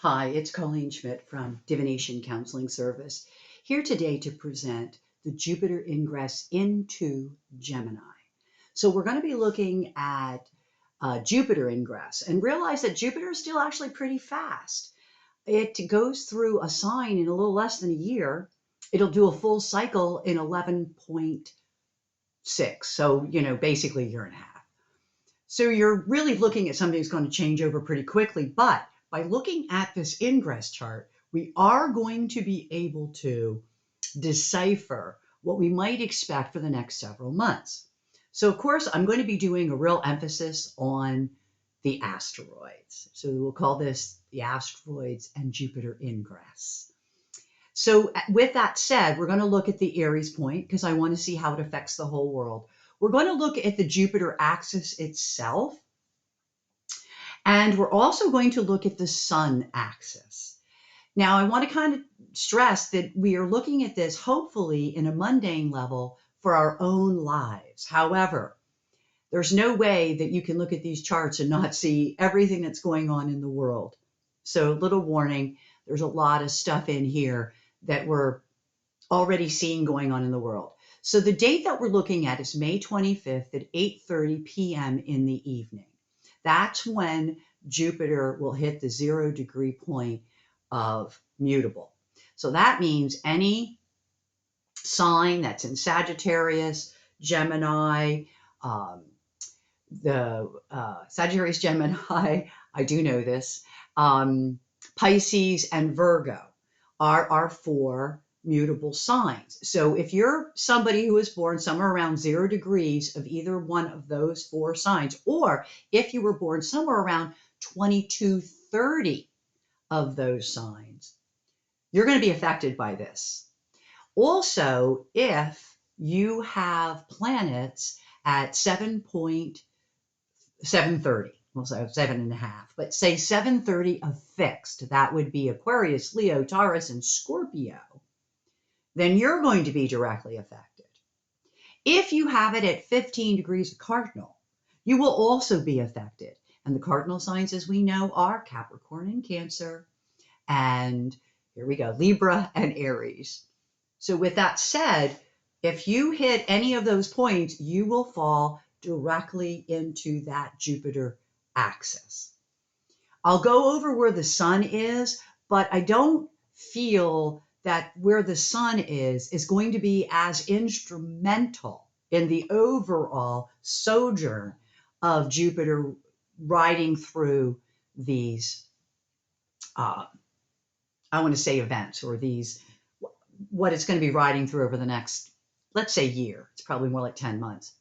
Hi, it's Colleen Schmidt from Divination Counseling Service, here today to present the Jupiter Ingress into Gemini. So we're going to be looking at Jupiter Ingress and realize that Jupiter is still actually pretty fast. It goes through a sign in a little less than a year. It'll do a full cycle in 11.6. So, basically a year and a half. So you're really looking at something that's going to change over pretty quickly. But by looking at this ingress chart, we are going to be able to decipher what we might expect for the next several months. So, of course, I'm going to be doing a real emphasis on the asteroids. So we'll call this the asteroids and Jupiter ingress. So with that said, we're going to look at the Aries point because I want to see how it affects the whole world. We're going to look at the Jupiter axis itself. And we're also going to look at the Sun axis. Now, I want to kind of stress that we are looking at this hopefully in a mundane level for our own lives. However, there's no way that you can look at these charts and not see everything that's going on in the world. So, little warning, there's a lot of stuff in here that we're already seeing going on in the world. So the date that we're looking at is May 25th at 8:30 p.m. in the evening. That's when Jupiter will hit the 0-degree point of mutable. So that means any sign that's in Sagittarius, Gemini, Sagittarius, Gemini, I do know this, Pisces and Virgo are our four mutable signs. So if you're somebody who was born somewhere around 0 degrees of either one of those four signs, or if you were born somewhere around 2230 of those signs, you're going to be affected by this. Also, if you have planets at 7.730, well, so 7.5, but say 730 of fixed, that would be Aquarius, Leo, Taurus, and Scorpio, then you're going to be directly affected. If you have it at 15 degrees of cardinal, you will also be affected. And the cardinal signs, as we know, are Capricorn and Cancer, and here we go, Libra and Aries. So with that said, if you hit any of those points, you will fall directly into that Jupiter axis. I'll go over where the sun is, but I don't feel that where the sun is going to be as instrumental in the overall sojourn of Jupiter riding through these, I want to say events, or these, what it's going to be riding through over the next, let's say, year. It's probably more like 10 months.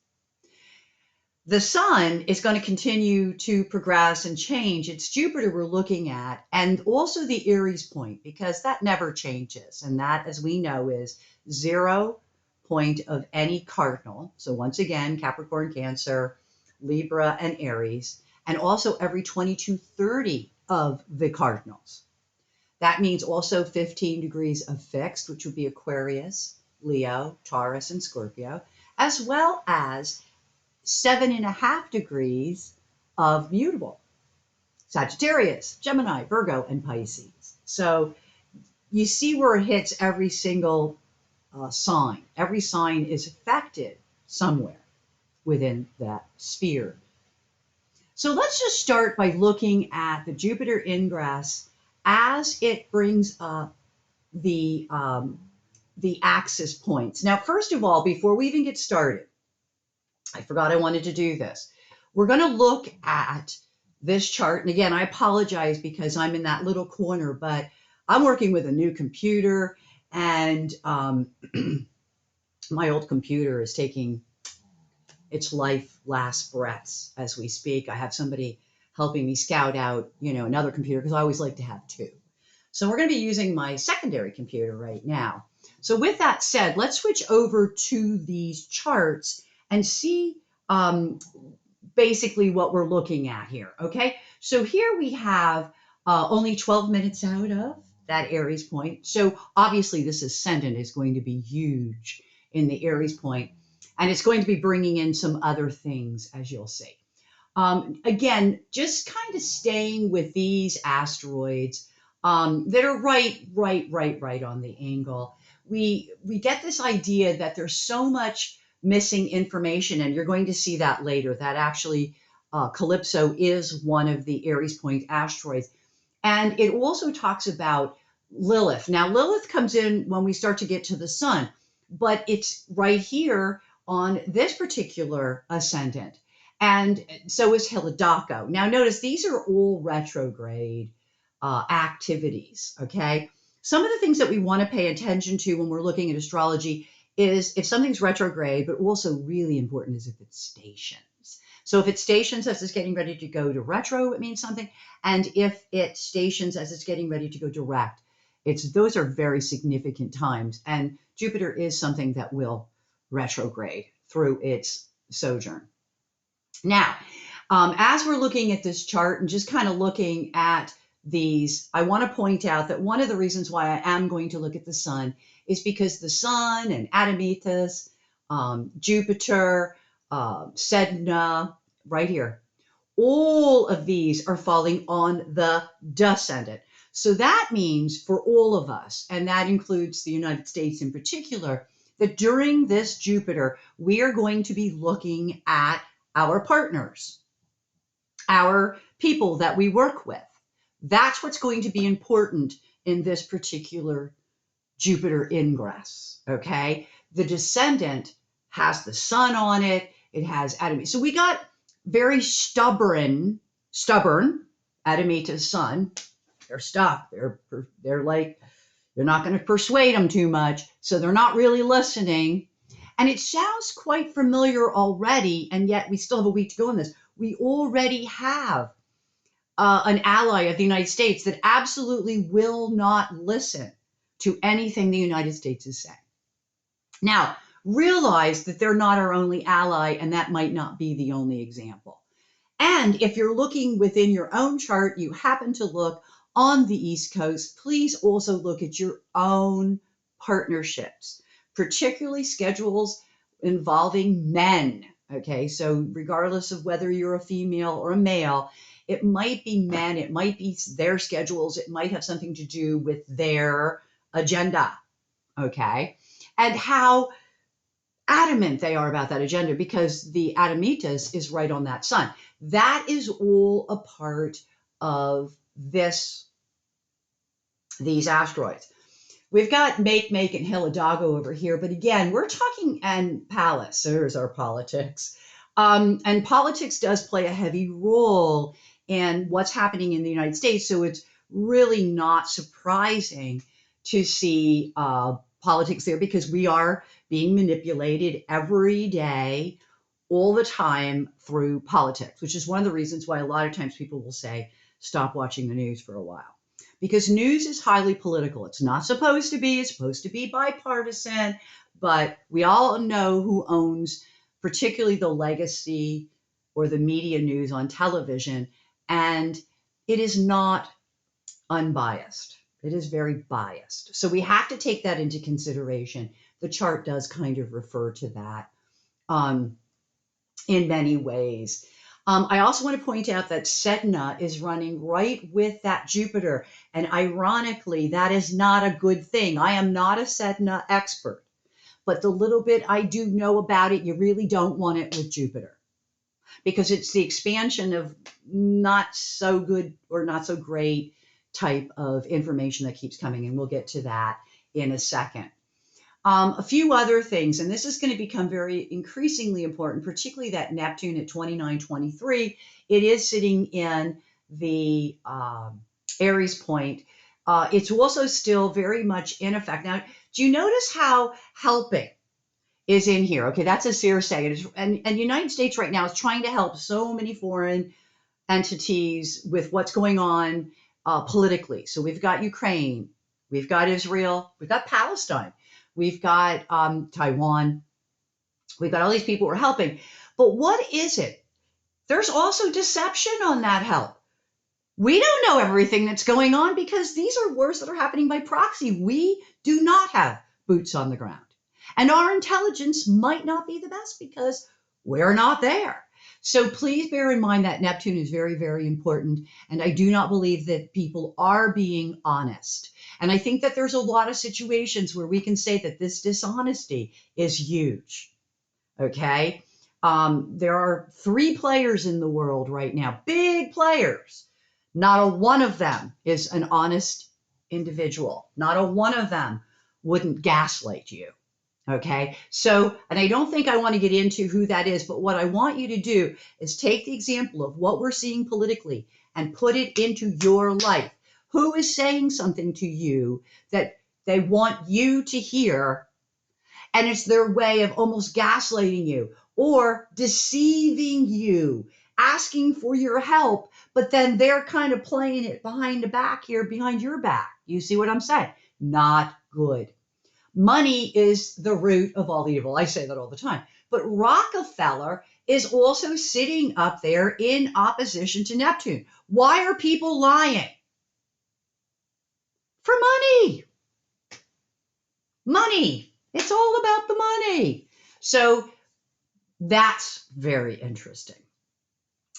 The sun is going to continue to progress and change. It's Jupiter we're looking at, and also the Aries point, because that never changes. And that, as we know, is 0 point of any cardinal. So once again, Capricorn, Cancer, Libra, and Aries, and also every 2230 of the cardinals. That means also 15 degrees of fixed, which would be Aquarius, Leo, Taurus, and Scorpio, as well as 7.5 degrees of mutable, Sagittarius, Gemini, Virgo, and Pisces. So you see where it hits every single sign. Every sign is affected somewhere within that sphere. So let's just start by looking at the Jupiter ingress as it brings up the axis points. Now, first of all, before we even get started, I forgot I wanted to do this. We're going to look at this chart. And again, I apologize because I'm in that little corner, but I'm working with a new computer, and my old computer is taking its last breaths as we speak. I have somebody helping me scout out, another computer, because I always like to have two. So we're going to be using my secondary computer right now. So with that said, let's switch over to these charts and see basically what we're looking at here, okay? So here we have only 12 minutes out of that Aries point. So obviously this ascendant is going to be huge in the Aries point, and it's going to be bringing in some other things, as you'll see. Again, just kind of staying with these asteroids, that are right on the angle. We get this idea that there's so much missing information, and you're going to see that later. That actually Calypso is one of the Aries Point asteroids, and it also talks about Lilith. Now, Lilith comes in when we start to get to the sun, but it's right here on this particular ascendant. And so is Helidaco. Now, notice these are all retrograde activities, okay? Some of the things that we want to pay attention to when we're looking at astrology is if something's retrograde, but also really important is if it stations. So if it stations as it's getting ready to go to retro, it means something. And if it stations as it's getting ready to go direct, those are very significant times. And Jupiter is something that will retrograde through its sojourn. Now, as we're looking at this chart and just kind of looking at these, I want to point out that one of the reasons why I am going to look at the sun is because the sun and Admetus, Jupiter, Sedna, right here, all of these are falling on the descendant. So that means for all of us, and that includes the United States in particular, that during this Jupiter, we are going to be looking at our partners, our people that we work with. That's what's going to be important in this particular Jupiter ingress, okay? The descendant has the sun on it. It has Admetus. So we got very stubborn Admetus sun. They're stuck. They're like, you're not going to persuade them too much. So they're not really listening. And it sounds quite familiar already, and yet we still have a week to go on this. We already have an ally of the United States that absolutely will not listen to anything the United States is saying. Now, realize that they're not our only ally, and that might not be the only example. And if you're looking within your own chart, you happen to look on the East Coast, please also look at your own partnerships, particularly schedules involving men. Okay, so regardless of whether you're a female or a male, it might be men, it might be their schedules, it might have something to do with their agenda. Okay, and how adamant they are about that agenda, because the Admetus is right on that sun. That is all a part of these asteroids. We've got Make, and Helidago over here, but again, we're talking, and Pallas, so here's our politics. And politics does play a heavy role in what's happening in the United States, so it's really not surprising to see politics there, because we are being manipulated every day, all the time, through politics, which is one of the reasons why a lot of times people will say, stop watching the news for a while. Because news is highly political. It's not supposed to be. It's supposed to be bipartisan, but we all know who owns particularly the legacy or the media news on television, and it is not unbiased. It is very biased. So we have to take that into consideration. The chart does kind of refer to that in many ways. I also want to point out that Sedna is running right with that Jupiter. And ironically, that is not a good thing. I am not a Sedna expert, but the little bit I do know about it, you really don't want it with Jupiter, because it's the expansion of not so good or not so great type of information that keeps coming. And we'll get to that in a second. A few other things, and this is going to become very increasingly important, particularly that Neptune at 2923. It is sitting in the Aries point. It's also still very much in effect. Now, do you notice how helping is in here? Okay, that's a Circe. And the United States right now is trying to help so many foreign entities with what's going on politically. So we've got Ukraine, we've got Israel, we've got Palestine. We've got Taiwan. We've got all these people who are helping. But what is it? There's also deception on that help. We don't know everything that's going on, because these are wars that are happening by proxy. We do not have boots on the ground. And our intelligence might not be the best because we're not there. So please bear in mind that Neptune is very, very important. And I do not believe that people are being honest. And I think that there's a lot of situations where we can say that this dishonesty is huge. Okay. There are 3 players in the world right now, big players. Not a one of them is an honest individual. Not a one of them wouldn't gaslight you. Okay. So, and I don't think I want to get into who that is, but what I want you to do is take the example of what we're seeing politically and put it into your life. Who is saying something to you that they want you to hear, and it's their way of almost gaslighting you or deceiving you, asking for your help, but then they're kind of playing it behind the back here, behind your back. You see what I'm saying? Not good. Money is the root of all evil. I say that all the time. But Rockefeller is also sitting up there in opposition to Neptune. Why are people lying? For money. Money. It's all about the money. So that's very interesting.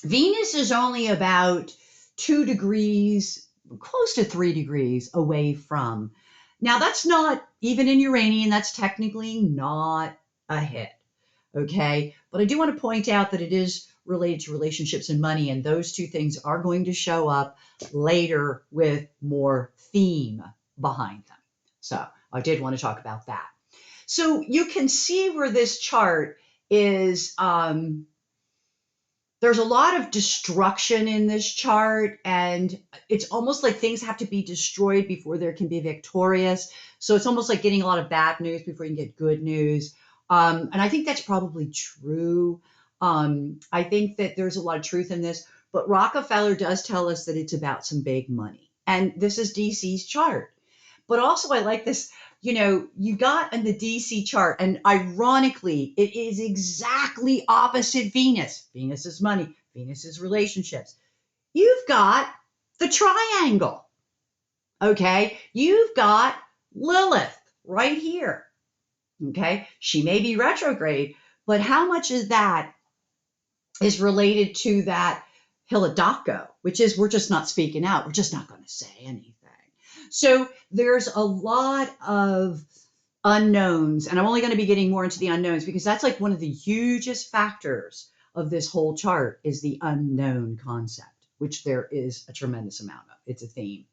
Venus is only about 2 degrees, close to 3 degrees away from. Now, that's not, even in Uranian, that's technically not a hit, okay? But I do want to point out that it is related to relationships and money, and those 2 things are going to show up later with more theme behind them. So I did want to talk about that. So you can see where this chart is, there's a lot of destruction in this chart, and it's almost like things have to be destroyed before there can be victorious. So it's almost like getting a lot of bad news before you can get good news. And I think that's probably true. I think that there's a lot of truth in this, but Rockefeller does tell us that it's about some big money. And this is DC's chart. But also I like this, you got in the DC chart, and ironically, it is exactly opposite Venus. Venus is money. Venus is relationships. You've got the triangle, okay? You've got Lilith right here, okay? She may be retrograde, but how much of that is related to that Hiladaco, which is we're just not speaking out. We're just not going to say anything. So there's a lot of unknowns, and I'm only going to be getting more into the unknowns because that's like one of the hugest factors of this whole chart is the unknown concept, which there is a tremendous amount of. It's a theme.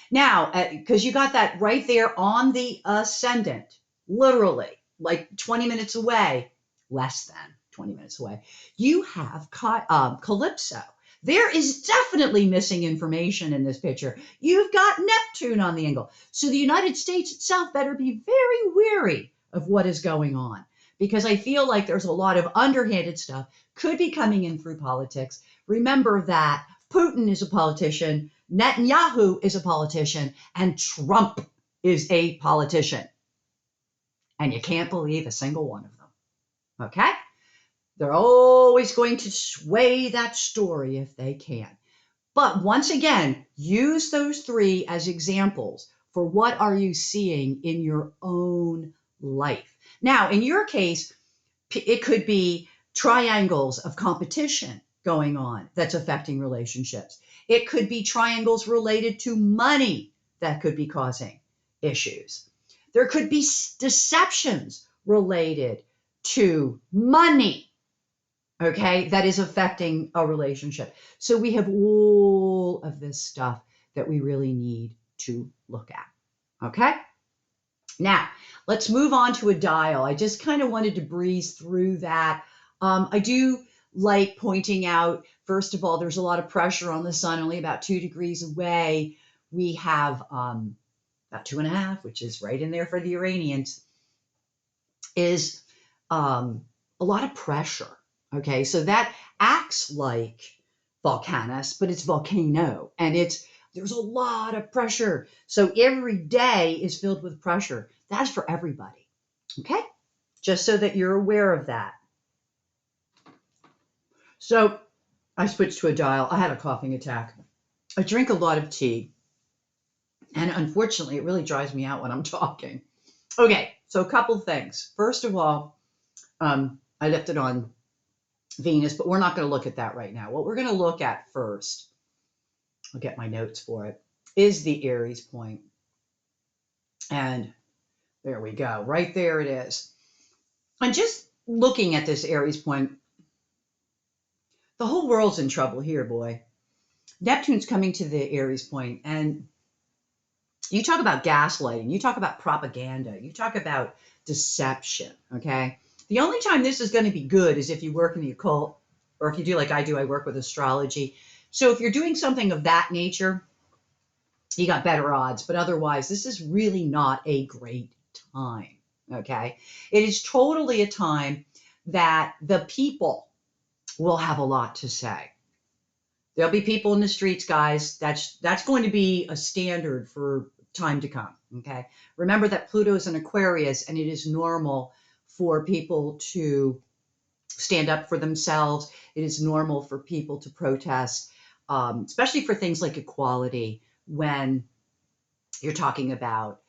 Now, because you got that right there on the ascendant, literally like 20 minutes away, less than 20 minutes away, you have Calypso. There is definitely missing information in this picture. You've got Neptune on the angle. So the United States itself better be very wary of what is going on, because I feel like there's a lot of underhanded stuff could be coming in through politics. Remember that Putin is a politician, Netanyahu is a politician, and Trump is a politician. And you can't believe a single one of them. Okay? They're always going to sway that story if they can. But once again, use those 3 as examples for what are you seeing in your own life. Now, in your case, it could be triangles of competition going on that's affecting relationships. It could be triangles related to money that could be causing issues. There could be deceptions related to money, okay, that is affecting a relationship. So we have all of this stuff that we really need to look at, okay? Now, let's move on to a dial. I just kind of wanted to breeze through that. I do like pointing out, first of all, there's a lot of pressure on the sun, only about 2 degrees away. We have about 2.5, which is right in there for the Uranians, is a lot of pressure. Okay, so that acts like volcanus, but it's volcano, and there's a lot of pressure. So every day is filled with pressure. That's for everybody. Okay, just so that you're aware of that. So I switched to a dial. I had a coughing attack. I drink a lot of tea, and unfortunately, it really drives me out when I'm talking. Okay, so a couple things. First of all, I left it on Venus, but we're not going to look at that right now. What we're going to look at first, I'll get my notes for it, is the Aries point. And there we go. Right there it is. And just looking at this Aries point, the whole world's in trouble here, boy. Neptune's coming to the Aries point, and you talk about gaslighting, you talk about propaganda, you talk about deception, okay? The only time this is going to be good is if you work in the occult, or if you do like I do, I work with astrology. So if you're doing something of that nature, you got better odds. But otherwise, this is really not a great time, okay? It is totally a time that the people will have a lot to say. There'll be people in the streets, guys. That's going to be a standard for time to come, okay? Remember that Pluto is an Aquarius, and it is normal for people to stand up for themselves. It is normal for people to protest, especially for things like equality when you're talking about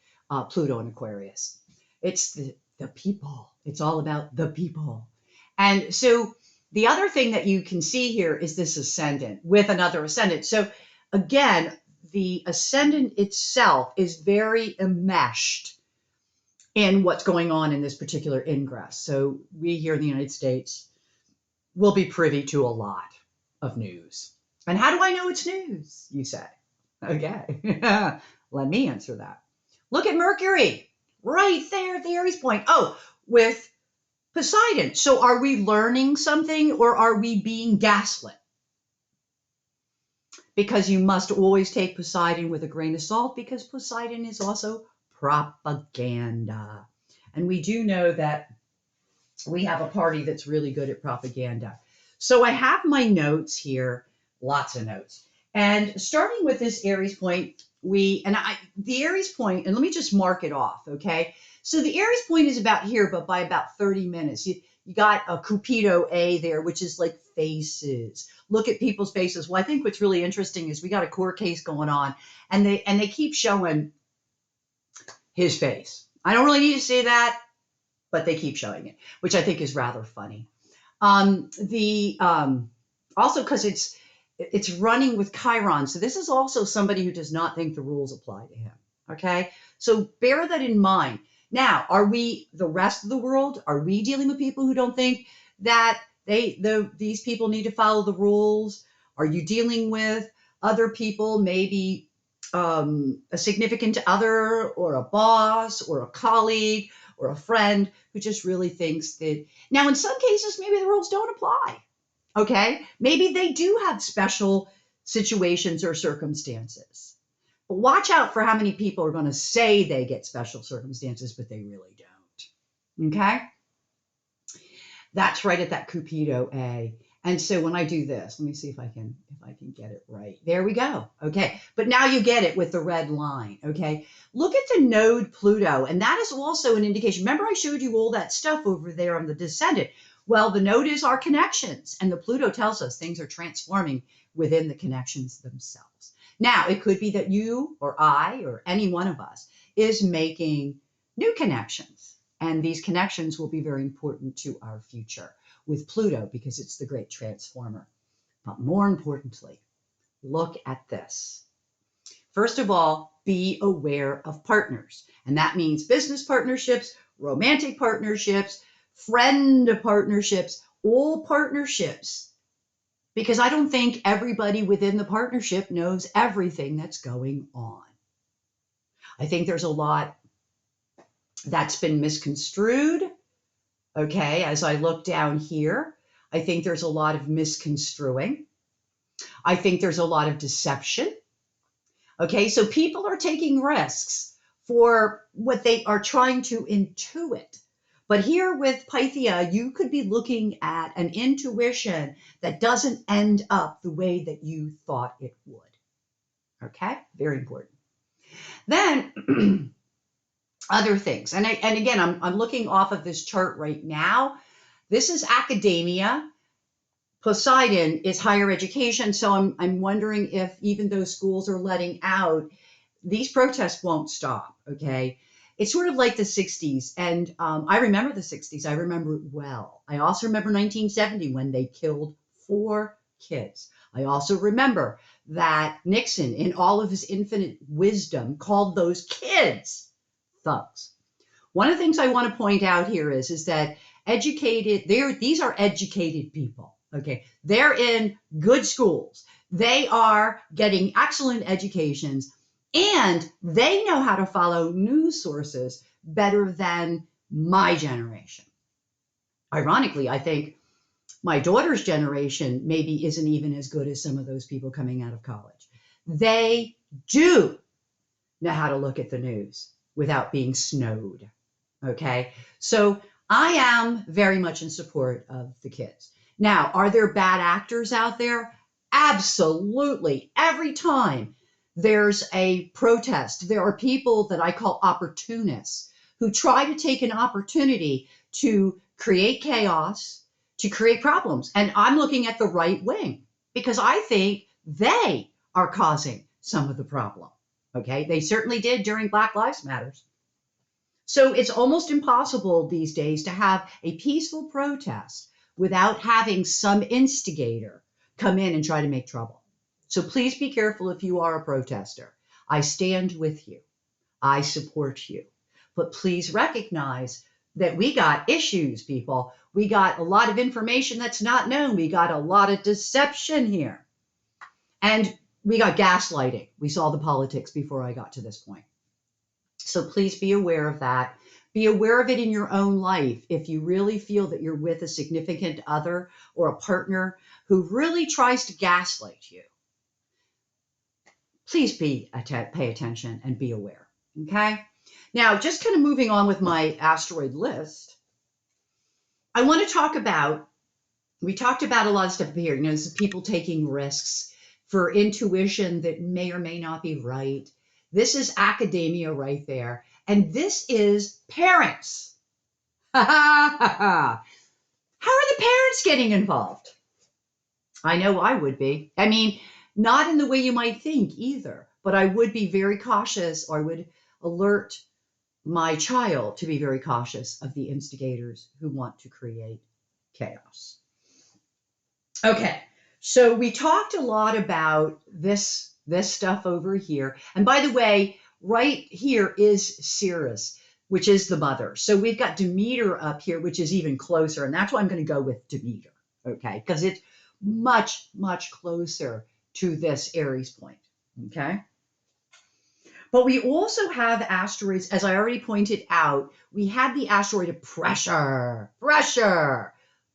Pluto and Aquarius. It's the people. It's all about the people. And so the other thing that you can see here is this ascendant with another ascendant. So again, the ascendant itself is very enmeshed in what's going on in this particular ingress. So we here in the United States will be privy to a lot of news. And how do I know it's news, you say? Okay, let me answer that. Look at Mercury right there at the Aries point. Oh, with Poseidon. So are we learning something or are we being gaslit? Because you must always take Poseidon with a grain of salt, because Poseidon is also propaganda. And we do know that we have a party that's really good at propaganda. So I have my notes here, lots of notes. And starting with this Aries point, the Aries point, and let me just mark it off, okay? So the Aries point is about here, but by about 30 minutes. You got a Cupido A there, which is like faces. Look at people's faces. Well, I think what's really interesting is we got a court case going on, and they keep showing his face. I don't really need to say that, but they keep showing it, which I think is rather funny. Also because it's running with Chiron, so this is also somebody who does not think the rules apply to him. Okay, so bear that in mind. Now, are we the rest of the world? Are we dealing with people who don't think that these people need to follow the rules? Are you dealing with other people, maybe a significant other or a boss or a colleague or a friend who just really thinks that, now in some cases, maybe the rules don't apply, okay? Maybe they do have special situations or circumstances. But watch out for how many people are going to say they get special circumstances, but they really don't, okay? That's right at that Cupido A. And so when I do this, let me see if I can get it right. There we go. Okay. But now you get it with the red line. Okay. Look at the node Pluto. And that is also an indication. Remember I showed you all that stuff over there on the descendant. Well, the node is our connections. And the Pluto tells us things are transforming within the connections themselves. Now, it could be that you or I or any one of us is making new connections. And these connections will be very important to our future with Pluto because it's the great transformer. But more importantly, look at this. First of all, be aware of partners. And that means business partnerships, romantic partnerships, friend partnerships, all partnerships. Because I don't think everybody within the partnership knows everything that's going on. I think there's a lot that's been misconstrued. Okay, as I look down here, I think there's a lot of misconstruing. I think there's a lot of deception. Okay, so people are taking risks for what they are trying to intuit. But here with Pythia, you could be looking at an intuition that doesn't end up the way that you thought it would. Okay, very important. Then other things, and again, I'm looking off of this chart right now. This is academia. Poseidon is higher education, so I'm wondering if even though schools are letting out, these protests won't stop, okay? It's sort of like the 60s. And I remember the 60s. I remember it well. I also remember 1970 when they killed 4 kids. I also remember that Nixon, in all of his infinite wisdom, called those kids thugs. One of the things I want to point out here is that these are educated people. Okay, they're in good schools. They are getting excellent educations, and they know how to follow news sources better than my generation. Ironically, I think my daughter's generation maybe isn't even as good as some of those people coming out of college. They do know how to look at the news without being snowed. Okay, so I am very much in support of the kids. Now, are there bad actors out there? Absolutely. Every time there's a protest, there are people that I call opportunists who try to take an opportunity to create chaos, to create problems. And I'm looking at the right wing because I think they are causing some of the problem. Okay, they certainly did during Black Lives Matters. So it's almost impossible these days to have a peaceful protest without having some instigator come in and try to make trouble. So please be careful if you are a protester. I stand with you. I support you. But please recognize that we got issues, people. We got a lot of information that's not known. We got a lot of deception here. And we got gaslighting. We saw the politics before I got to this point. So please be aware of that. Be aware of it in your own life. If you really feel that you're with a significant other or a partner who really tries to gaslight you, please pay attention and be aware. Okay? Now, just kind of moving on with my asteroid list, I want to talk about, we talked about a lot of stuff here. You know, this is people taking risks for intuition that may or may not be right. This is academia right there. And this is parents. How are the parents getting involved? I know I would be. I mean, not in the way you might think either, but I would be very cautious, or I would alert my child to be very cautious of the instigators who want to create chaos. Okay, so we talked a lot about this stuff over here. And by the way, right here is Ceres, which is the mother. So we've got Demeter up here, which is even closer. And that's why I'm going to go with Demeter, okay? Because it's much, much closer to this Aries point, okay? But we also have asteroids, as I already pointed out, we have the asteroid of pressure,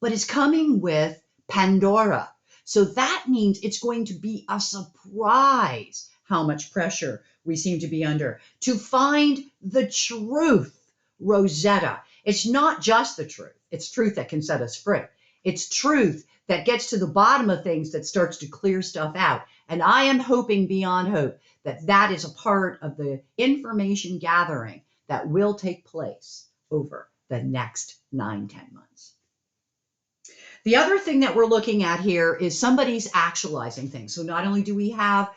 but it's coming with Pandora. So that means it's going to be a surprise how much pressure we seem to be under to find the truth, Rosetta. It's not just the truth. It's truth that can set us free. It's truth that gets to the bottom of things, that starts to clear stuff out. And I am hoping beyond hope that that is a part of the information gathering that will take place over the next 9-10 months. The other thing that we're looking at here is somebody's actualizing things. So not only do we have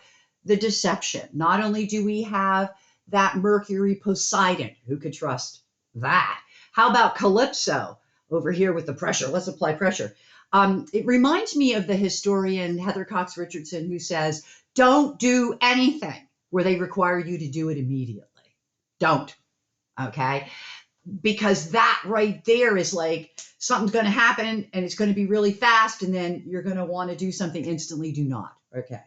the deception, not only do we have that Mercury Poseidon, who could trust that? How about Calypso over here with the pressure? Let's apply pressure. It reminds me of the historian Heather Cox Richardson, who says, don't do anything where they require you to do it immediately. Don't, okay? Because that right there is like something's going to happen and it's going to be really fast, and then you're going to want to do something instantly. Do not, okay?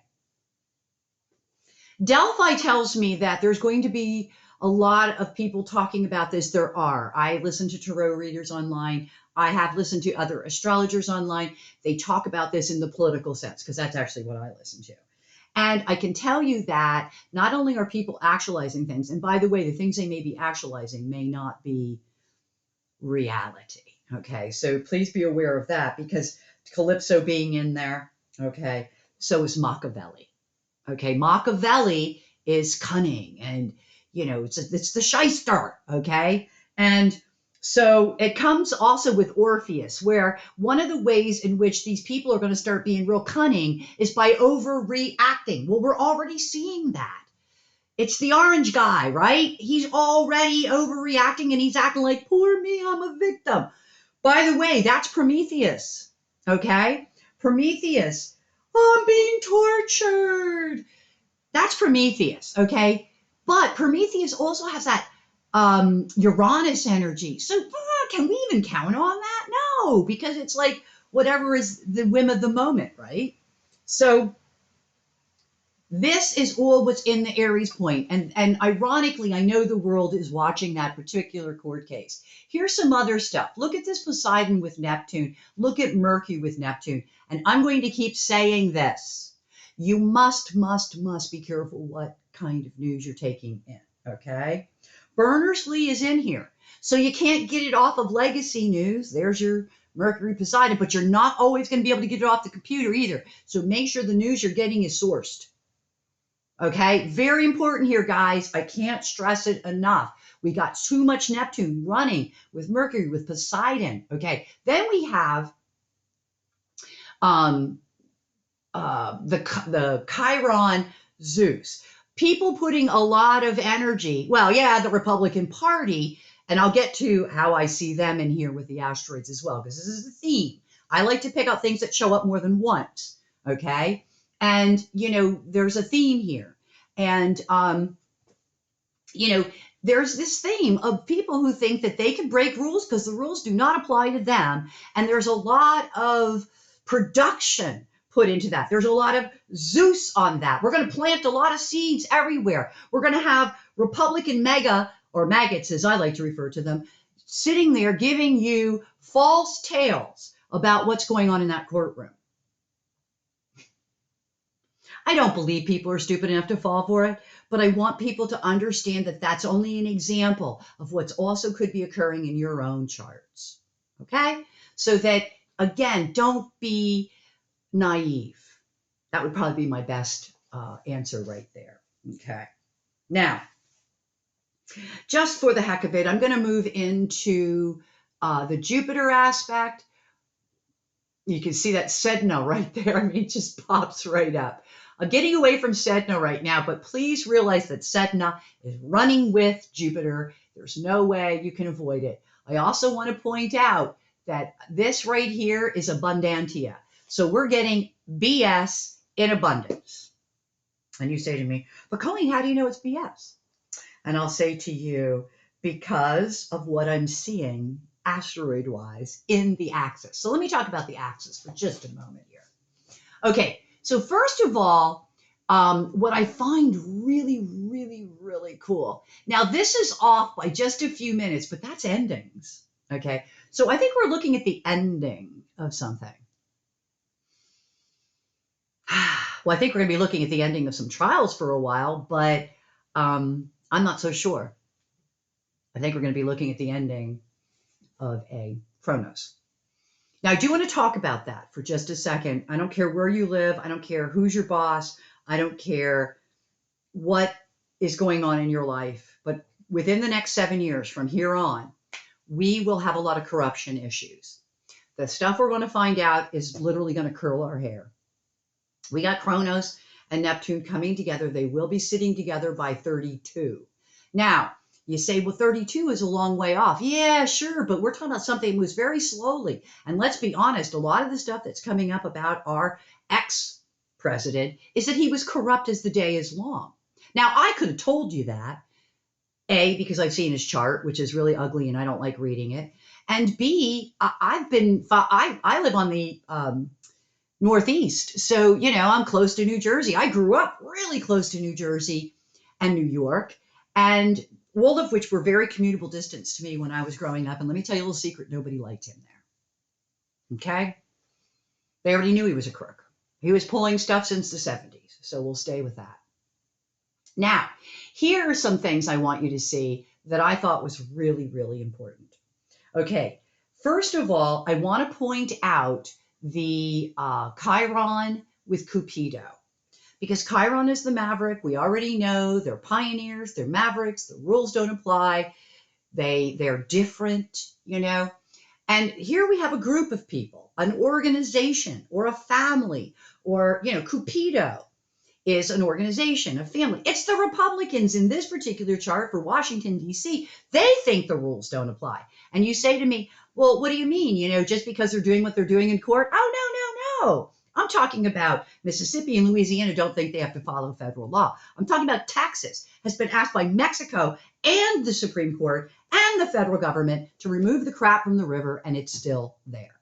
Delphi tells me that there's going to be a lot of people talking about this. There are. I listen to tarot readers online. I have listened to other astrologers online. They talk about this in the political sense, because that's actually what I listen to. And I can tell you that not only are people actualizing things, and by the way, the things they may be actualizing may not be reality. Okay, so please be aware of that, because Calypso being in there, okay, so is Machiavelli. Okay, Machiavelli is cunning, and you know, it's the shyster, okay? And so it comes also with Orpheus, where one of the ways in which these people are going to start being real cunning is by overreacting. Well, we're already seeing that. It's the orange guy, right? He's already overreacting and he's acting like, poor me, I'm a victim. By the way, that's Prometheus, okay? Prometheus, I'm being tortured. That's Prometheus, okay? But Prometheus also has that Uranus energy. So can we even count on that? No, because it's like whatever is the whim of the moment, right? So this is all what's in the Aries point. And ironically, I know the world is watching that particular court case. Here's some other stuff. Look at this Poseidon with Neptune. Look at Mercury with Neptune. And I'm going to keep saying this. You must be careful what kind of news you're taking in, okay? Berners-Lee is in here. So you can't get it off of legacy news. There's your Mercury Poseidon, but you're not always going to be able to get it off the computer either. So make sure the news you're getting is sourced. Okay, very important here, guys. I can't stress it enough. We got too much Neptune running with Mercury, with Poseidon. Okay, then we have the Chiron Zeus. People putting a lot of energy. Well, yeah, the Republican Party, and I'll get to how I see them in here with the asteroids as well, because this is the theme. I like to pick out things that show up more than once. Okay. And, there's a theme here. And, there's this theme of people who think that they can break rules because the rules do not apply to them. And there's a lot of production put into that. There's a lot of Zeus on that. We're going to plant a lot of seeds everywhere. We're going to have Republican mega, or maggots as I like to refer to them, sitting there giving you false tales about what's going on in that courtroom. I don't believe people are stupid enough to fall for it, but I want people to understand that that's only an example of what's also could be occurring in your own charts. Okay? So that, again, don't be naive. That would probably be my best answer right there. Okay. Now, just for the heck of it, I'm going to move into the Jupiter aspect. You can see that Sedna right there. I mean, it just pops right up. I'm getting away from Sedna right now, but please realize that Sedna is running with Jupiter. There's no way you can avoid it. I also want to point out that this right here is abundantia. So we're getting BS in abundance. And you say to me, but Colleen, how do you know it's BS? And I'll say to you, because of what I'm seeing asteroid-wise in the axis. So let me talk about the axis for just a moment here. Okay, so first of all, what I find really, really, really cool. Now, this is off by just a few minutes, but that's endings. Okay, so I think we're looking at the ending of something. Well, I think we're going to be looking at the ending of some trials for a while, but I'm not so sure. I think we're going to be looking at the ending of a Chronos. Now, I do want to talk about that for just a second. I don't care where you live. I don't care who's your boss. I don't care what is going on in your life. But within the next 7 years from here on, we will have a lot of corruption issues. The stuff we're going to find out is literally going to curl our hair. We got Chronos and Neptune coming together. They will be sitting together by 32. Now, you say, well, 32 is a long way off. Yeah, sure, but we're talking about something that moves very slowly. And let's be honest, a lot of the stuff that's coming up about our ex-president is that he was corrupt as the day is long. Now, I could have told you that, A, because I've seen his chart, which is really ugly and I don't like reading it. And B, I live on the Northeast. So, I'm close to New Jersey. I grew up really close to New Jersey and New York. And all of which were very commutable distance to me when I was growing up. And let me tell you a little secret, nobody liked him there. Okay? They already knew he was a crook. He was pulling stuff since the 70s. So we'll stay with that. Now, here are some things I want you to see that I thought was really, really important. Okay. First of all, I want to point out the Chiron with Cupido. Because Chiron is the maverick. We already know they're pioneers, they're mavericks, the rules don't apply. They're different, And here we have a group of people, an organization or a family or, Cupido. is an organization, a family. It's the Republicans in this particular chart for Washington, D.C. They think the rules don't apply. And you say to me, well, what do you mean? Just because they're doing what they're doing in court? Oh, no. I'm talking about Mississippi and Louisiana don't think they have to follow federal law. I'm talking about Texas has been asked by Mexico and the Supreme Court and the federal government to remove the crap from the river, and it's still there.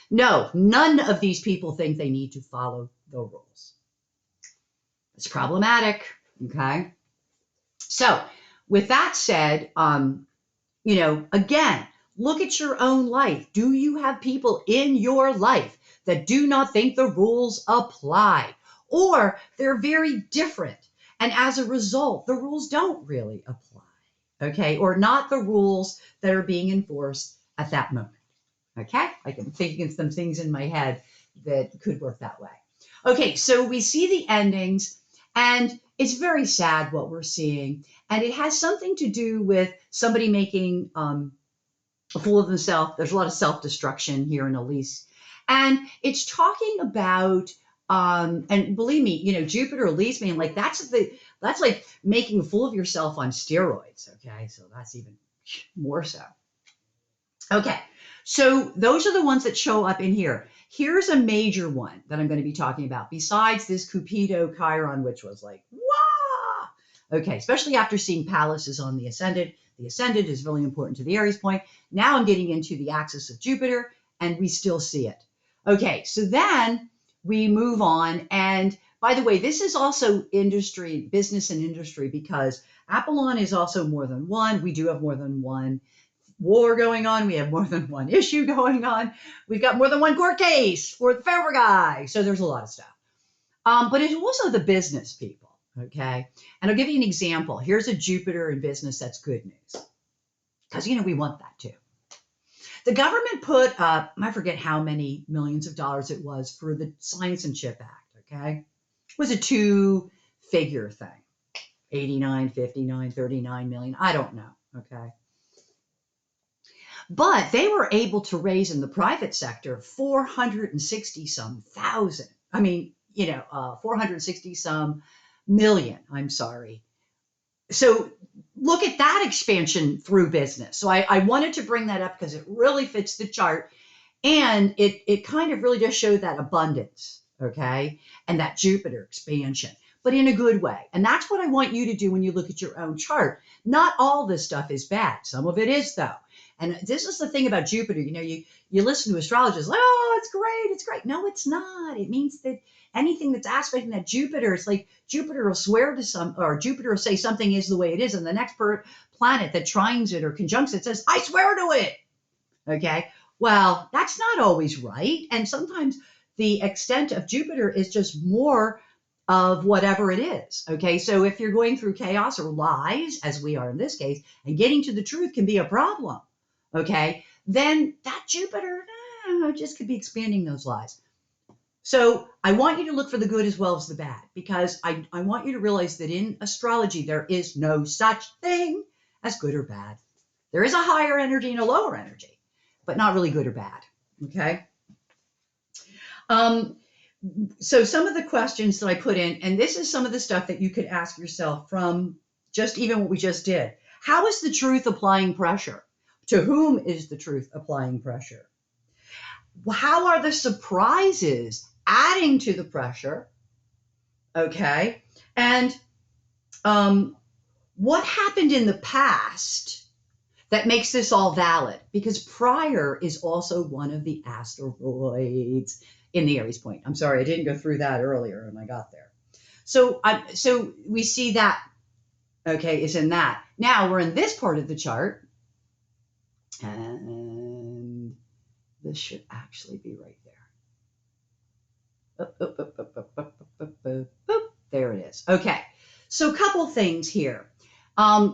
No, none of these people think they need to follow the rules. It's problematic, okay? So with that said, again, look at your own life. Do you have people in your life that do not think the rules apply? Or they're very different, and as a result, the rules don't really apply, okay? Or not the rules that are being enforced at that moment, okay? I can think of some things in my head that could work that way. Okay, so we see the endings, and it's very sad what we're seeing, and it has something to do with somebody making a fool of themselves. There's a lot of self-destruction here in Elise, and it's talking about and believe me, Jupiter Elise, man, like that's like making a fool of yourself on steroids. Okay, so that's even more so. Okay, so those are the ones that show up in here. Here's a major one that I'm going to be talking about besides this Cupido Chiron, which was like, wah! Okay, especially after seeing Palaces on the Ascendant. The Ascendant is really important to the Aries point. Now I'm getting into the axis of Jupiter, and we still see it. Okay, so then we move on. And by the way, this is also industry, business and industry, because Apollon is also more than one. We do have more than one war going on. We have more than one issue going on. We've got more than one court case for the Favre guy. So there's a lot of stuff. But it's also the business people, okay? And I'll give you an example. Here's a Jupiter in business that's good news. Because, we want that too. The government put up, I forget how many millions of dollars it was for the Science and Chip Act, okay? It was a 2-figure thing. 89, 59, 39 million. I don't know, okay? But they were able to raise in the private sector 460 some thousand. 460 some million. I'm sorry. So look at that expansion through business. So I wanted to bring that up because it really fits the chart. And it kind of really does show that abundance, okay? And that Jupiter expansion, but in a good way. And that's what I want you to do when you look at your own chart. Not all this stuff is bad. Some of it is, though. And this is the thing about Jupiter. You listen to astrologers, like, oh, it's great. No, it's not. It means that anything that's aspecting that Jupiter, it's like Jupiter will swear to or Jupiter will say something is the way it is, and the next planet that trines it or conjuncts it says, I swear to it. Okay? Well, that's not always right. And sometimes the extent of Jupiter is just more of whatever it is. Okay? So if you're going through chaos or lies, as we are in this case, and getting to the truth can be a problem. Okay, then that Jupiter just could be expanding those lies. So I want you to look for the good as well as the bad, because I want you to realize that in astrology, there is no such thing as good or bad. There is a higher energy and a lower energy, but not really good or bad. Okay. So some of the questions that I put in, and this is some of the stuff that you could ask yourself from just even what we just did. How is the truth applying pressure? To whom is the truth applying pressure? How are the surprises adding to the pressure? Okay. And what happened in the past that makes this all valid? Because prior is also one of the asteroids in the Aries point. I'm sorry, I didn't go through that earlier and I got there. So we see that, okay, is in that. Now we're in this part of the chart. And this should actually be right there. There it is. Okay, so a couple things here.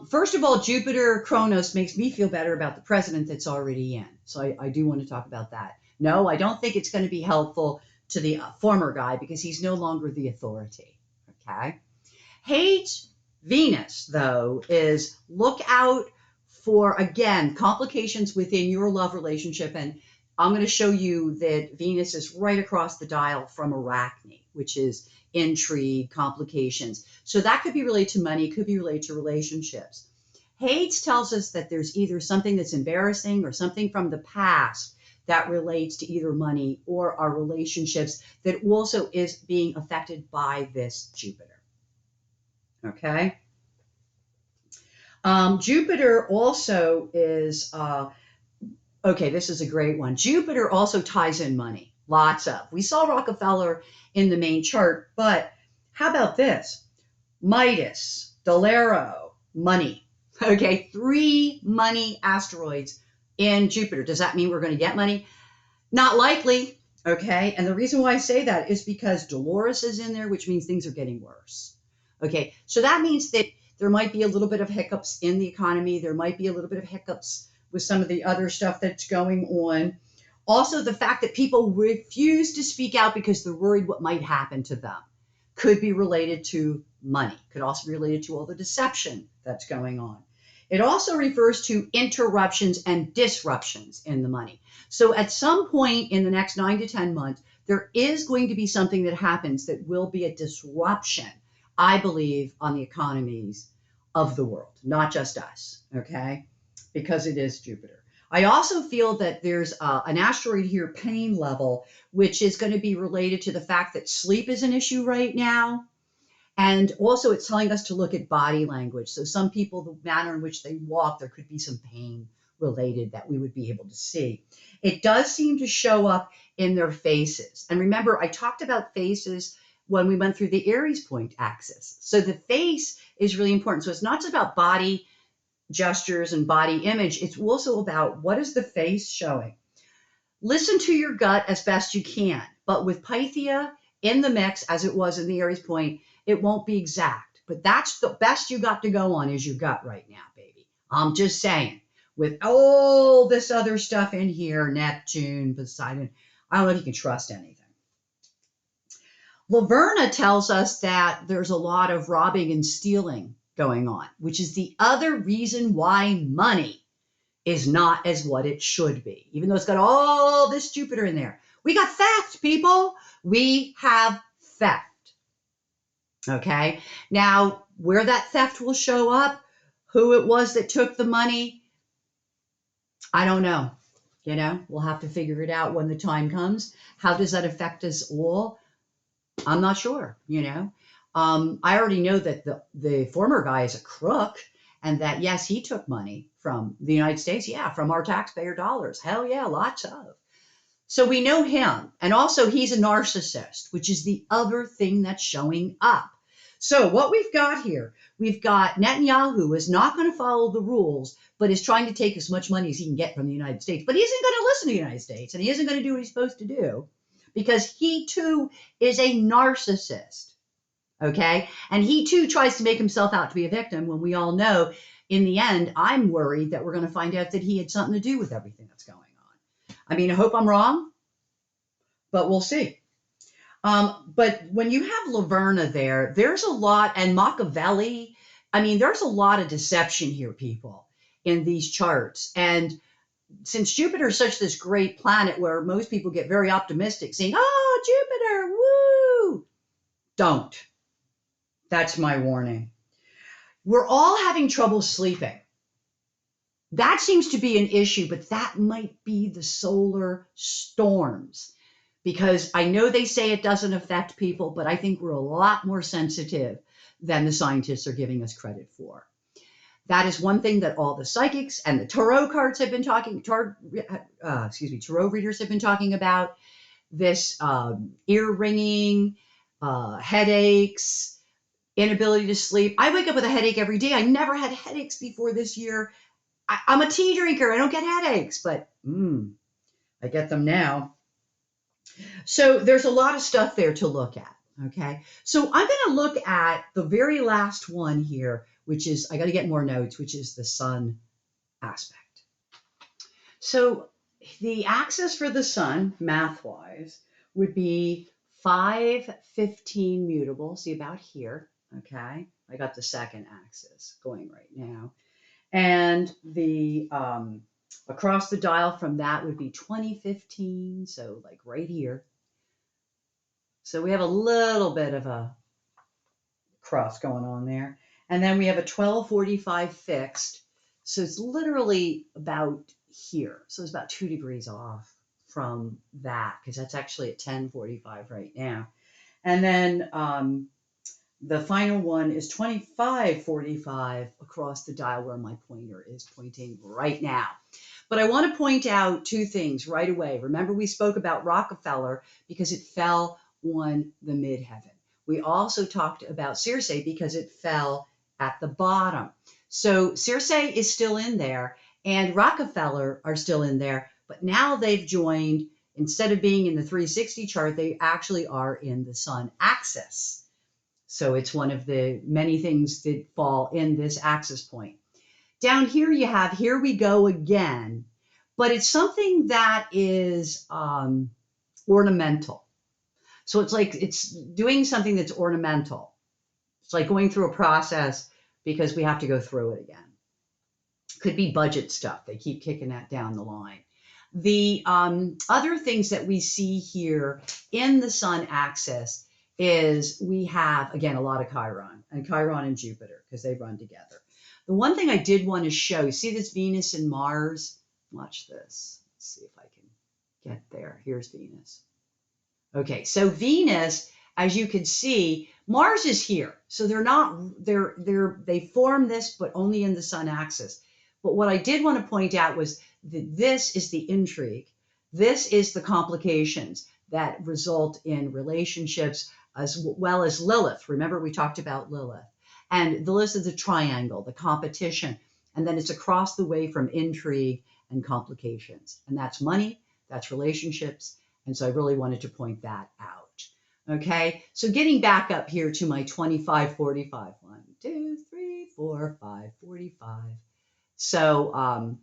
First of all, Jupiter Kronos makes me feel better about the president that's already in. So I do want to talk about that. No, I don't think it's going to be helpful to the former guy because he's no longer the authority. Okay. Hate Venus, though, is look out for, again, complications within your love relationship. And I'm going to show you that Venus is right across the dial from Arachne, which is intrigue, complications. So that could be related to money, it could be related to relationships. Hades tells us that there's either something that's embarrassing or something from the past that relates to either money or our relationships that also is being affected by this Jupiter. Okay. Jupiter also is, okay, this is a great one. Jupiter also ties in money, lots of. We saw Rockefeller in the main chart, but how about this? Midas, Dolero, money. Okay, 3 money asteroids in Jupiter. Does that mean we're going to get money? Not likely. Okay, and the reason why I say that is because Dolores is in there, which means things are getting worse. Okay, so that means that there might be a little bit of hiccups in the economy. There might be a little bit of hiccups with some of the other stuff that's going on. Also, the fact that people refuse to speak out because they're worried what might happen to them could be related to money, could also be related to all the deception that's going on. It also refers to interruptions and disruptions in the money. So at some point in the next 9 to 10 months, there is going to be something that happens that will be a disruption, I believe, on the economies of the world, not just us, okay? Because it is Jupiter. I also feel that there's an asteroid here, pain level, which is going to be related to the fact that sleep is an issue right now. And also it's telling us to look at body language. So some people, the manner in which they walk, there could be some pain related that we would be able to see. It does seem to show up in their faces. And remember, I talked about faces when we went through the Aries point axis. So the face is really important. So it's not just about body gestures and body image. It's also about what is the face showing. Listen to your gut as best you can. But with Pythia in the mix, as it was in the Aries point, it won't be exact. But that's the best you got to go on is your gut right now, baby. I'm just saying. With all this other stuff in here, Neptune, Poseidon, I don't know if you can trust anything. Laverna tells us that there's a lot of robbing and stealing going on, which is the other reason why money is not as what it should be, even though it's got all this Jupiter in there. We got theft, people. We have theft. Okay. Now, where that theft will show up, who it was that took the money, I don't know. You know, we'll have to figure it out when the time comes. How does that affect us all? I'm not sure, you know. I already know that the former guy is a crook and that, yes, he took money from the United States. Yeah, from our taxpayer dollars. Hell yeah, lots of. So we know him. And also he's a narcissist, which is the other thing that's showing up. So what we've got here, we've got Netanyahu who is not going to follow the rules, but is trying to take as much money as he can get from the United States. But he isn't going to listen to the United States, and he isn't going to do what he's supposed to do because he too is a narcissist. Okay? And he too tries to make himself out to be a victim when we all know in the end, I'm worried that we're going to find out that he had something to do with everything that's going on. I mean, I hope I'm wrong, but we'll see. But when you have Laverna there, there's a lot, and Machiavelli, I mean, there's a lot of deception here, people, in these charts. And since Jupiter is such this great planet where most people get very optimistic, saying, oh, Jupiter, woo, don't. That's my warning. We're all having trouble sleeping. That seems to be an issue, but that might be the solar storms. Because I know they say it doesn't affect people, but I think we're a lot more sensitive than the scientists are giving us credit for. That is one thing that all the psychics and the tarot cards have been talking, tarot readers have been talking about. This ear ringing, headaches, inability to sleep. I wake up with a headache every day. I never had headaches before this year. I'm a tea drinker. I don't get headaches, but I get them now. So there's a lot of stuff there to look at, okay? So I'm going to look at the very last one here, which is, I got to get more notes, which is the sun aspect. So the axis for the sun, math-wise, would be 515 mutable, see about here, okay? I got the second axis going right now. And the across the dial from that would be 2015, so like right here. So we have a little bit of a cross going on there. And then we have a 1245 fixed. So it's literally about here. So it's about 2 degrees off from that because that's actually at 1045 right now. And then the final one is 2545 across the dial where my pointer is pointing right now. But I want to point out two things right away. Remember, we spoke about Rockefeller because it fell on the midheaven. We also talked about Circe because it fell at the bottom. So Circe is still in there and Rockefeller are still in there, but now they've joined, instead of being in the 360 chart, they actually are in the sun axis. So it's one of the many things that fall in this axis point. Down here you have Here We Go Again, but it's something that is ornamental. So it's like it's doing something that's ornamental. It's like going through a process because we have to go through it again. Could be budget stuff. They keep kicking that down the line. The other things that we see here in the sun axis is we have, again, a lot of Chiron and Jupiter because they run together. The one thing I did want to show, see this Venus and Mars? Watch this. Let's see if I can get there. Here's Venus. Okay, so Venus, as you can see, Mars is here. So they form this, but only in the sun axis. But what I did want to point out was that this is the intrigue. This is the complications that result in relationships, as well as Lilith. Remember, we talked about Lilith. And the list is the triangle, the competition. And then it's across the way from intrigue and complications. And that's money, that's relationships. And so I really wanted to point that out. Okay, so getting back up here to my 2545. 1, 2, 3, 4, 5, 45. So,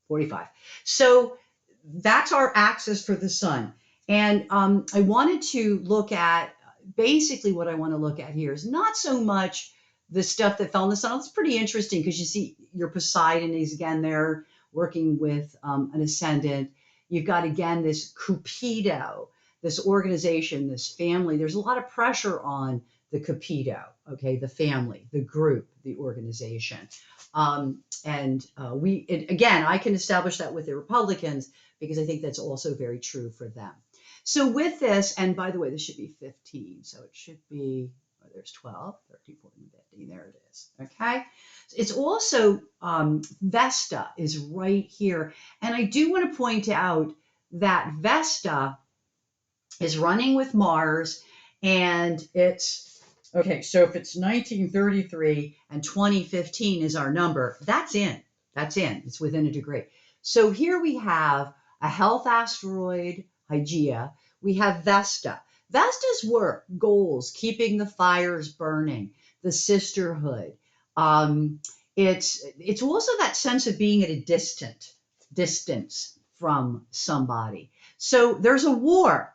45. So that's our axis for the sun. And I wanted to look at, basically what I want to look at here is not so much the stuff that fell in the sun. It's pretty interesting because you see your Poseidon is again there working with an ascendant. You've got, again, this Cupido, this organization, this family. There's a lot of pressure on the Cupido, okay, the family, the group, the organization. Again, I can establish that with the Republicans because I think that's also very true for them. So with this, and by the way, this should be 15. So it should be, there's 12, 13, 14, 15. There it is. Okay. It's also, Vesta is right here. And I do want to point out that Vesta is running with Mars and it's, okay, so if it's 1933 and 2015 is our number, that's in. It's within a degree. So here we have a health asteroid, Hygeia. We have Vesta. Vesta's work, goals, keeping the fires burning, the sisterhood. It's also that sense of being at a distance from somebody. So there's a war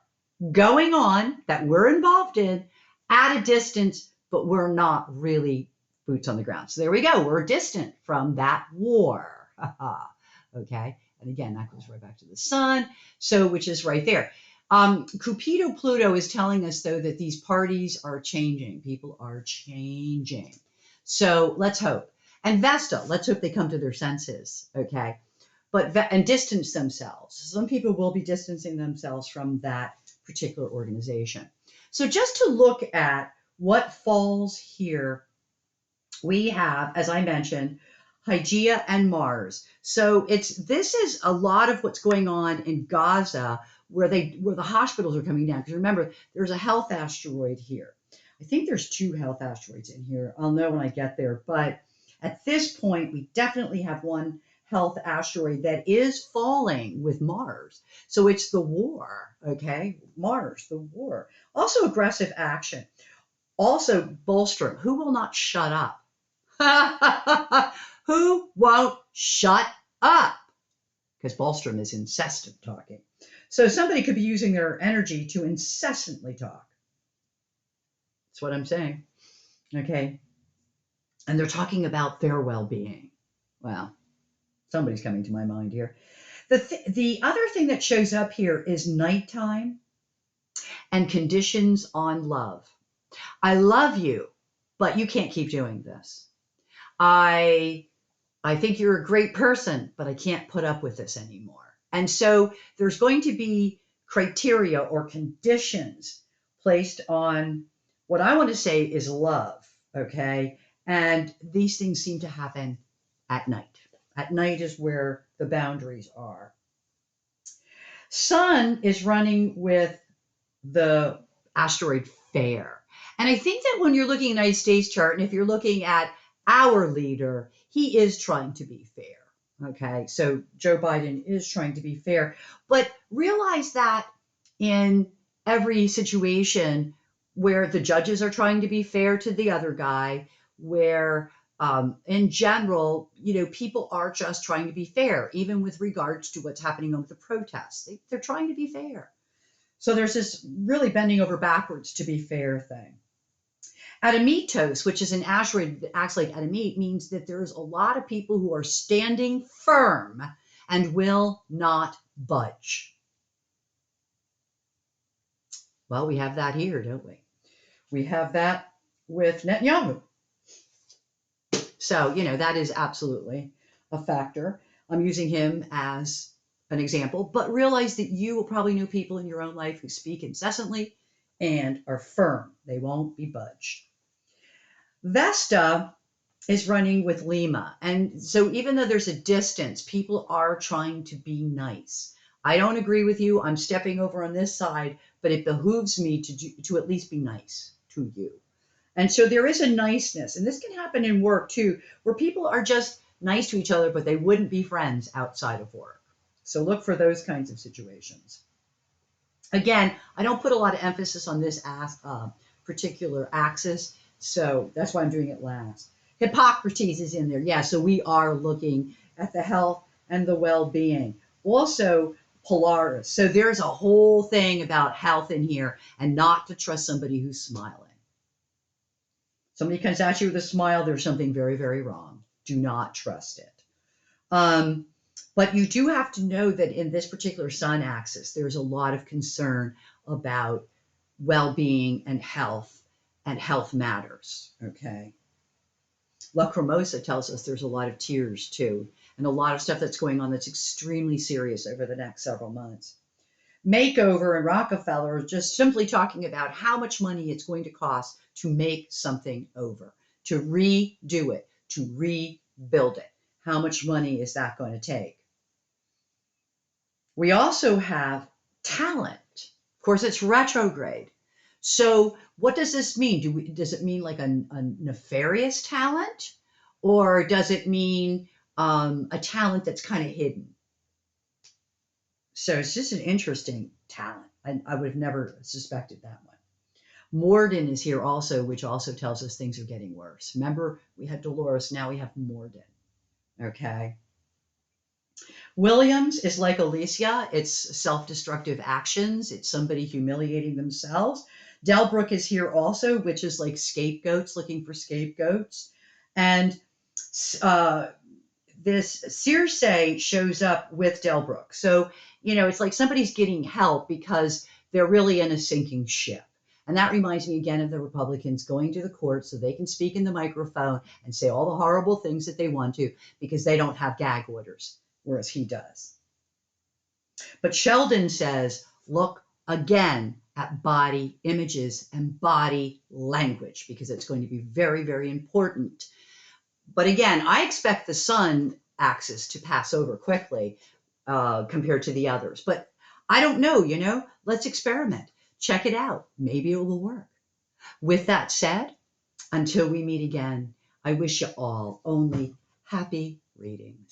going on that we're involved in at a distance, but we're not really boots on the ground. So there we go. We're distant from that war. Okay. And again, that goes right back to the sun. So, which is right there. Cupido Pluto is telling us, though, that these parties are changing. People are changing. So let's hope. And Vesta, let's hope they come to their senses. Okay. And distance themselves. Some people will be distancing themselves from that particular organization. So just to look at what falls here, we have, as I mentioned, Hygeia and Mars. So this is a lot of what's going on in Gaza, where the hospitals are coming down. Because remember, there's a health asteroid here. I think there's 2 health asteroids in here. I'll know when I get there. But at this point, we definitely have one health asteroid that is falling with Mars. So it's the war, okay? Mars, the war. Also aggressive action. Also Bolstrom, who will not shut up? Who won't shut up? Because Bolstrom is incessant talking. So somebody could be using their energy to incessantly talk. That's what I'm saying. Okay. And they're talking about their well-being. Well, somebody's coming to my mind here. The other thing that shows up here is nighttime. and conditions on love. I love you, but you can't keep doing this. I I think you're a great person, but I can't put up with this anymore. And so there's going to be criteria or conditions placed on what I want to say is love, okay? And these things seem to happen at night. At night is where the boundaries are. Sun is running with the asteroid fair. And I think that when you're looking at the United States chart, and if you're looking at our leader, he is trying to be fair. Okay, so Joe Biden is trying to be fair. But realize that in every situation where the judges are trying to be fair to the other guy, where in general, people are just trying to be fair, even with regards to what's happening with the protests. They're trying to be fair. So there's this really bending over backwards to be fair thing. Adamitos, which is an asteroid that acts like adamite, means that there's a lot of people who are standing firm and will not budge. Well, we have that here, don't we? We have that with Netanyahu. So, that is absolutely a factor. I'm using him as an example, but realize that you will probably know people in your own life who speak incessantly and are firm. They won't be budged. Vesta is running with Lima. And so even though there's a distance, people are trying to be nice. I don't agree with you. I'm stepping over on this side, but it behooves me to at least be nice to you. And so there is a niceness, and this can happen in work too, where people are just nice to each other, but they wouldn't be friends outside of work. So look for those kinds of situations. Again, I don't put a lot of emphasis on this particular axis, so that's why I'm doing it last. Hippocrates is in there. Yeah, so we are looking at the health and the well-being. Also, Polaris. So there's a whole thing about health in here and not to trust somebody who's smiling. Somebody comes at you with a smile, there's something very, very wrong. Do not trust it. But you do have to know that in this particular sun axis, there's a lot of concern about well-being and health matters, okay? Lacrimosa tells us there's a lot of tears too, and a lot of stuff that's going on that's extremely serious over the next several months. Makeover and Rockefeller are just simply talking about how much money it's going to cost to make something over, to redo it, to rebuild it. How much money is that going to take? We also have talent. Of course, it's retrograde. So what does this mean? Does it mean like a nefarious talent? Or does it mean a talent that's kind of hidden? So it's just an interesting talent. I would have never suspected that one. Morden is here also, which also tells us things are getting worse. Remember, we had Dolores, now we have Morden. Okay. Williams is like Alicia. It's self-destructive actions. It's somebody humiliating themselves. Delbrook is here also, which is like scapegoats, looking for scapegoats. And this Circe shows up with Delbrook. So, it's like somebody's getting help because they're really in a sinking ship. And that reminds me again of the Republicans going to the court so they can speak in the microphone and say all the horrible things that they want to because they don't have gag orders, whereas he does. But Sheldon says, look again at body images and body language because it's going to be very, very important. But again, I expect the sun axis to pass over quickly compared to the others. But I don't know, let's experiment. Check it out. Maybe it will work. With that said, until we meet again, I wish you all only happy readings.